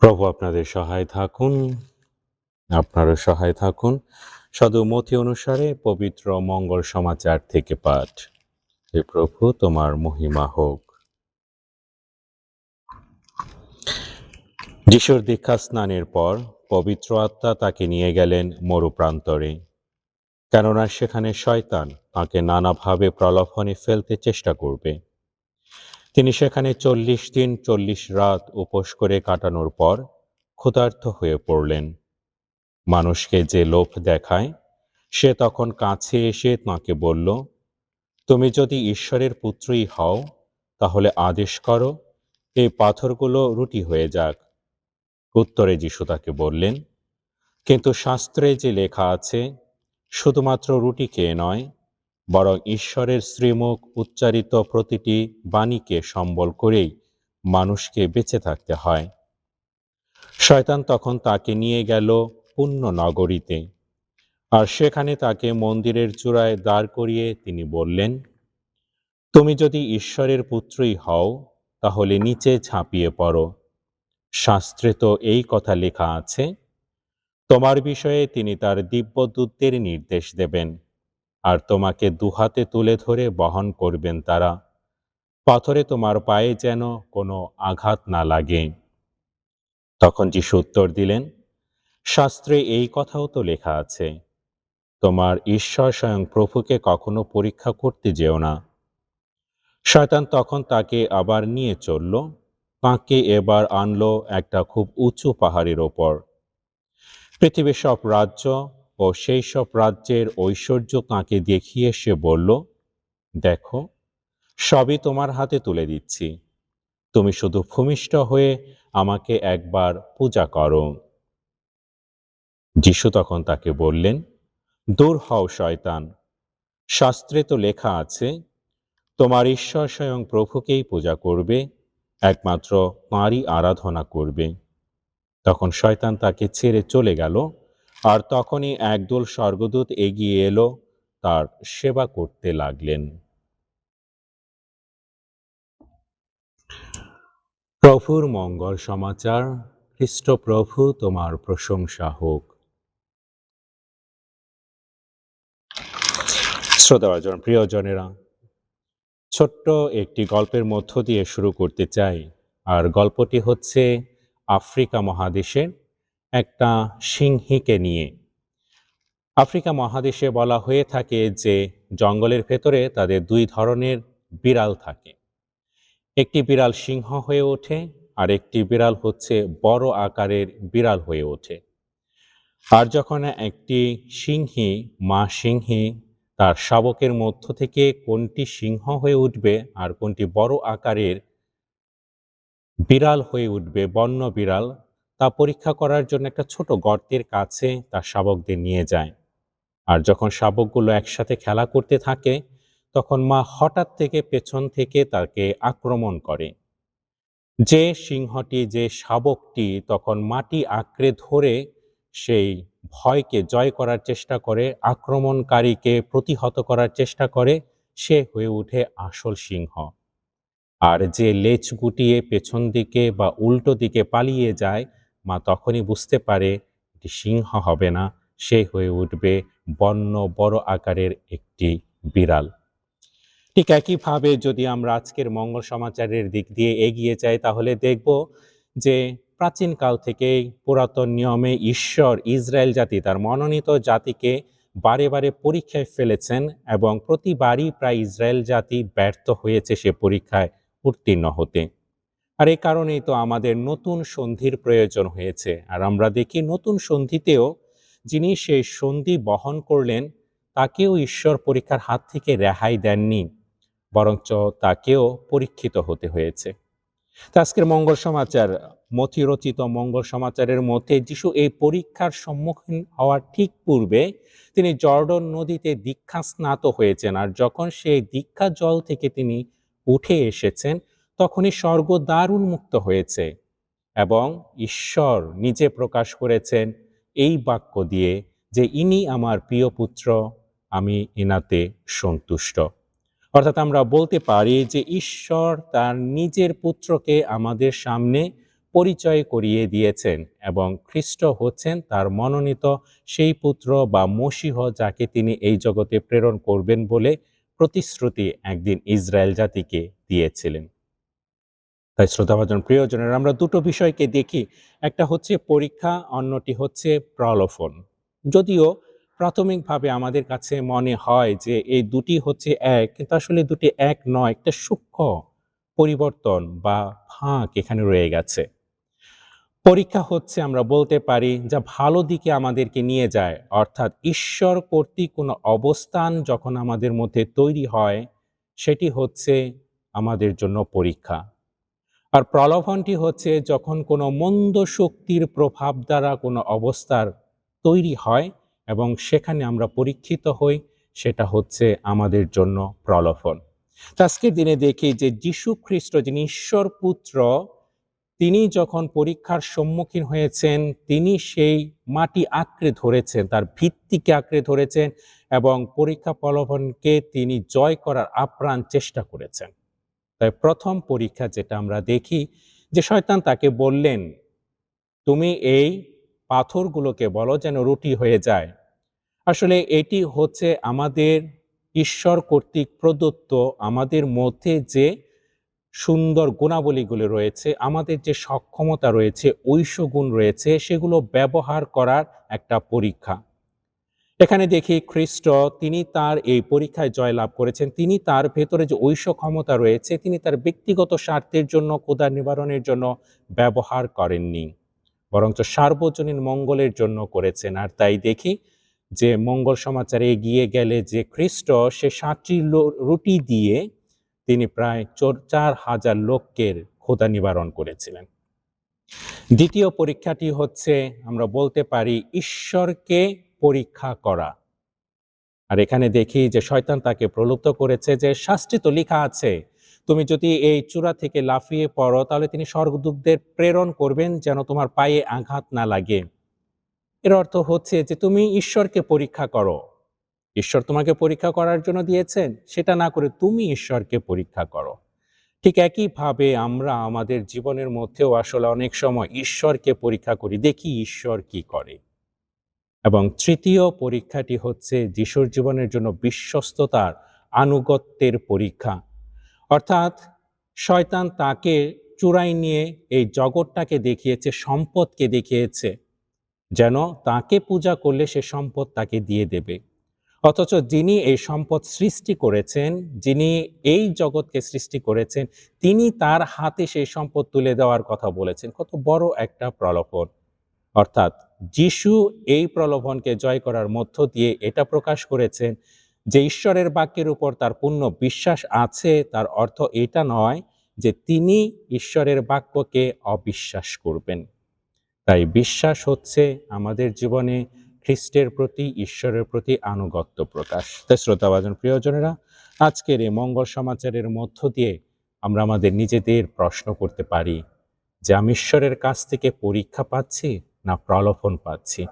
প্রভু আপনাদের সহায় থাকুন, আপনারও সহায় থাকুন। সাধু মথি অনুসারে পবিত্র মঙ্গল সমাচার থেকে পাঠ। হে প্রভু, তোমার মহিমা হোক। যিশুর দীক্ষা স্নানের পর পবিত্র আত্মা তাকে নিয়ে গেলেন মরুপ্রান্তরে, কেননা সেখানে শয়তান তাকে নানাভাবে প্রলোভনে ফেলতে চেষ্টা করবে। তিনি সেখানে 40 দিন 40 রাত উপোস করে কাটানোর পর ক্ষুধার্ত হয়ে পড়লেন। মানুষকে যে লোভ দেখায়, সে তখন কাছে এসে তাঁকে বলল, তুমি যদি ঈশ্বরের পুত্রই হও, তাহলে আদেশ করো এই পাথরগুলো রুটি হয়ে যাক। উত্তরে যিশু তাকে বললেন, কিন্তু শাস্ত্রে যে লেখা আছে, শুধুমাত্র রুটি খেয়ে নয়, বরং ঈশ্বরের শ্রীমুখ উচ্চারিত প্রতিটি বাণীকে সম্বল করেই মানুষকে বেঁচে থাকতে হয়। শয়তান তখন তাকে নিয়ে গেল পুণ্য নগরীতে, আর সেখানে তাকে মন্দিরের চূড়ায় দাঁড় করিয়ে তিনি বললেন, তুমি যদি ঈশ্বরের পুত্রই হও, তাহলে নিচে ঝাঁপিয়ে পড়ো। শাস্ত্রে তো এই কথা লেখা আছে, তোমার বিষয়ে তিনি তার দিব্যদূতদের নির্দেশ দেবেন, আর তোমাকে দুহাতে তুলে ধরে বহন করবেন তারা, পাথরে তোমার পায়ে যেন কোনো আঘাত না লাগে। তখন যিশু উত্তর দিলেন, শাস্ত্রে এই কথাও তো লেখা আছে, তোমার ঈশ্বর স্বয়ং প্রভুকে কখনো পরীক্ষা করতে যেও না। শয়তান তখন তাকে আবার নিয়ে চলল, তাঁকে এবার আনলো একটা খুব উঁচু পাহাড়ের ওপর। পৃথিবীর সব রাজ্য ও সেই সব রাজ্যের ঐশ্বর্য তাঁকে দেখিয়ে সে বলল, দেখো, সবই তোমার হাতে তুলে দিচ্ছি, তুমি শুধু ভূমিষ্ঠ হয়ে আমাকে একবার পূজা করো। যিশু তখন তাকে বললেন, দূর হও শয়তান, শাস্ত্রে তো লেখা আছে, তোমার ঈশ্বর স্বয়ং প্রভুকেই পূজা করবে, একমাত্র তাঁরই আরাধনা করবে। তখন শয়তান তাকে ছেড়ে চলে গেল, আর তখনই একদল স্বর্গদূত এগিয়ে এলো, তার সেবা করতে লাগলেন। প্রভুর মঙ্গল সমাচার। খ্রিস্ট প্রভু, তোমার প্রশংসা হোক। শ্রোতাভাজন, প্রিয়জনেরা, ছোট্ট একটি গল্পের মধ্য দিয়ে শুরু করতে চাই। আর গল্পটি হচ্ছে আফ্রিকা মহাদেশের একটা সিংহীকে নিয়ে। আফ্রিকা মহাদেশে বলা হয়ে থাকে যে জঙ্গলের ভেতরে তাদের দুই ধরনের বিড়াল থাকে। একটি বিড়াল সিংহ হয়ে ওঠে, আর একটি বিড়াল হচ্ছে বড় আকারের বিড়াল হয়ে ওঠে। আর যখন একটি সিংহী, মা সিংহী, তার শাবকের মধ্য থেকে কোনটি সিংহ হয়ে উঠবে আর কোনটি বড় আকারের বিড়াল হয়ে উঠবে, বন্য বিড়াল, তা পরীক্ষা করার জন্য একটা ছোট গর্তের কাছে তার শাবকদের নিয়ে যায়। আর যখন শাবকগুলো একসাথে খেলা করতে থাকে, তখন মা হঠাৎ থেকে পেছন থেকে তাকে আক্রমণ করে। যে সিংহটি, যে শাবকটি তখন মাটি আঁকড়ে ধরে সেই ভয়কে জয় করার চেষ্টা করে, আক্রমণকারীকে প্রতিহত করার চেষ্টা করে, সে হয়ে ওঠে আসল সিংহ। আর যে লেজ গুটিয়ে পেছন দিকে বা উল্টো দিকে পালিয়ে যায়, মা তখনই বুঝতে পারে এটি সিংহ হবে না, সে হয়ে উঠবে বন্য বড় আকারের একটি বিড়াল। ঠিক একইভাবে যদি আমরা আজকের মঙ্গল সমাচারের দিক দিয়ে এগিয়ে যাই, তাহলে দেখব যে প্রাচীনকাল থেকেই পুরাতন নিয়মে ঈশ্বর ইসরায়েল জাতি, তার মনোনীত জাতিকে বারে বারে পরীক্ষায় ফেলেছেন, এবং প্রতিবারই প্রায় ইসরায়েল জাতি ব্যর্থ হয়েছে সে পরীক্ষায় উত্তীর্ণ হতে। আর এই কারণেই তো আমাদের নতুন সন্ধির প্রয়োজন হয়েছে। আর আমরা দেখি নতুন সন্ধিতেও যিনি সেই সন্ধি বহন করলেন, তাকেও ঈশ্বর পরীক্ষার হাত থেকে রেহাই দেননি, বরঞ্চ তাকেও পরীক্ষিত হতে হয়েছে। তো আজকের মঙ্গল সমাচার, মথি রচিত মঙ্গল সমাচারের মধ্যে যিশু এই পরীক্ষার সম্মুখীন হওয়ার ঠিক পূর্বে তিনি জর্ডন নদীতে দীক্ষা স্নাত হয়েছেন। আর যখন সেই দীক্ষা জল থেকে তিনি উঠে এসেছেন, তখনই স্বর্গদ্বার উন্মুক্ত হয়েছে, এবং ঈশ্বর নিজে প্রকাশ করেছেন এই বাক্য দিয়ে যে ইনি আমার প্রিয় পুত্র, আমি ইনাতে সন্তুষ্ট। অর্থাৎ আমরা বলতে পারি যে ঈশ্বর তার নিজের পুত্রকে আমাদের সামনে পরিচয় করিয়ে দিয়েছেন এবং খ্রিস্ট হচ্ছেন তার মনোনীত সেই পুত্র বা মসীহ যাকে তিনি এই জগতে প্রেরণ করবেন বলে প্রতিশ্রুতি একদিন ইসরায়েল জাতিকে দিয়েছিলেন। তাই শ্রোতাভাজন প্রিয়জনের আমরা দুটো বিষয়কে দেখি, একটা হচ্ছে পরীক্ষা, অন্যটি হচ্ছে প্রলোভন। যদিও প্রাথমিকভাবে আমাদের কাছে মনে হয় যে এই দুটি হচ্ছে এক, কিন্তু আসলে দুটি এক নয়, একটা সূক্ষ্ম পরিবর্তন বা ফাঁক এখানে রয়ে গেছে। পরীক্ষা হচ্ছে আমরা বলতে পারি যা ভালো দিকে আমাদেরকে নিয়ে যায়, অর্থাৎ ঈশ্বর কর্তৃক কোনো অবস্থান যখন আমাদের মধ্যে তৈরি হয় সেটি হচ্ছে আমাদের জন্য পরীক্ষা। আর প্রলোভনটি হচ্ছে যখন কোনো মন্দ শক্তির প্রভাব দ্বারা কোনো অবস্থার তৈরি হয় এবং সেখানে আমরা পরীক্ষিত হই, সেটা হচ্ছে আমাদের জন্য প্রলোভন। তো আজকের দিনে দেখি যে যীশু খ্রিস্ট যিনি ঈশ্বর পুত্র, তিনি যখন পরীক্ষার সম্মুখীন হয়েছেন, তিনি সেই মাটি আঁকড়ে ধরেছেন, তার ভিত্তিকে আঁকড়ে ধরেছেন এবং পরীক্ষা প্রলোভনকে তিনি জয় করার আপ্রাণ চেষ্টা করেছেন। তাই প্রথম পরীক্ষা যেটা আমরা দেখি যে শয়তান তাকে বললেন, তুমি এই পাথরগুলোকে বলো যেন রুটি হয়ে যায়। আসলে এটি হচ্ছে আমাদের ঈশ্বর কর্তৃক প্রদত্ত আমাদের মধ্যে যে সুন্দর গুণাবলীগুলো রয়েছে, আমাদের যে সক্ষমতা রয়েছে, ঐশগুণ রয়েছে, সেগুলো ব্যবহার করার একটা পরীক্ষা। এখানে দেখি খ্রিস্ট তিনি তার এই পরীক্ষায় জয়লাভ করেছেন। তিনি তার ভেতরে যে ঐশ ক্ষমতা রয়েছে তিনি তার ব্যক্তিগত স্বার্থের জন্য, ক্ষুধা নিবারণের জন্য ব্যবহার করেননি, বরঞ্চ সার্বজনীন মঙ্গলের জন্য করেছেন। আর তাই দেখি যে মঙ্গল সমাচারে এগিয়ে গেলে যে খ্রিস্ট সে 7টি রুটি দিয়ে তিনি প্রায় 4,000 লোকের ক্ষুধা নিবারণ করেছিলেন। দ্বিতীয় পরীক্ষাটি হচ্ছে আমরা বলতে পারি ঈশ্বরকে পরীক্ষা করা। আর এখানে দেখি যে শয়তান তাকে প্রলুব্ধ করেছে যে শাস্ত্রে তো লেখা আছে, তুমি যদি এই চূড়া থেকে লাফিয়ে পড়ো তাহলে তিনি স্বর্গদূতদের প্রেরণ করবেন যেন তোমার পায়ে আঘাত না লাগে। এর অর্থ হচ্ছে যে তুমি ঈশ্বরকে পরীক্ষা করো। ঈশ্বর তোমাকে পরীক্ষা করার জন্য দিয়েছেন, সেটা না করে তুমি ঈশ্বরকে পরীক্ষা করো। ঠিক একইভাবে আমরা আমাদের জীবনের মধ্যেও আসলে অনেক সময় ঈশ্বরকে পরীক্ষা করি, দেখি ঈশ্বর কি করে। এবং তৃতীয় পরীক্ষাটি হচ্ছে যিশুর জীবনের জন্য বিশ্বস্ততার আনুগত্যের পরীক্ষা। অর্থাৎ শয়তান তাকে চূড়ায় নিয়ে এই জগৎটাকে দেখিয়েছে, সম্পদকে দেখিয়েছে, যেন তাকে পূজা করলে সে সম্পদ তাকে দিয়ে দেবে। অথচ যিনি এই সম্পদ সৃষ্টি করেছেন, যিনি এই জগৎকে সৃষ্টি করেছেন, তিনি তার হাতে সেই সম্পদ তুলে দেওয়ার কথা বলেছেন। কত বড় একটা প্রলোভন! অর্থাৎ যিশু এই প্রলোভনকে জয় করার মধ্য দিয়ে এটা প্রকাশ করেছেন যে ঈশ্বরের বাক্যের উপর তার পূর্ণ বিশ্বাস আছে। তার অর্থ এটা নয় যে তিনি ঈশ্বরের বাক্যকে অবিশ্বাস করবেন। তাই বিশ্বাস হচ্ছে আমাদের জীবনে খ্রিস্টের প্রতি, ঈশ্বরের প্রতি আনুগত্য প্রকাশ। তাই শ্রোতাভাজন প্রিয়জনেরা, আজকের এই মঙ্গল সমাচারের মধ্য দিয়ে আমরা আমাদের নিজেদের প্রশ্ন করতে পারি যে আমি ঈশ্বরের কাছ থেকে পরীক্ষা পাচ্ছি না প্রলোভন পাচ্ছি?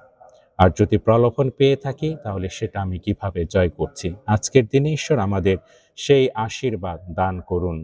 আর যদি প্রলোভন পেয়ে থাকি তাহলে সেটা আমি কিভাবে জয় করছি? আজকের দিনে ঈশ্বর আমাদের সেই আশীর্বাদ দান করুন।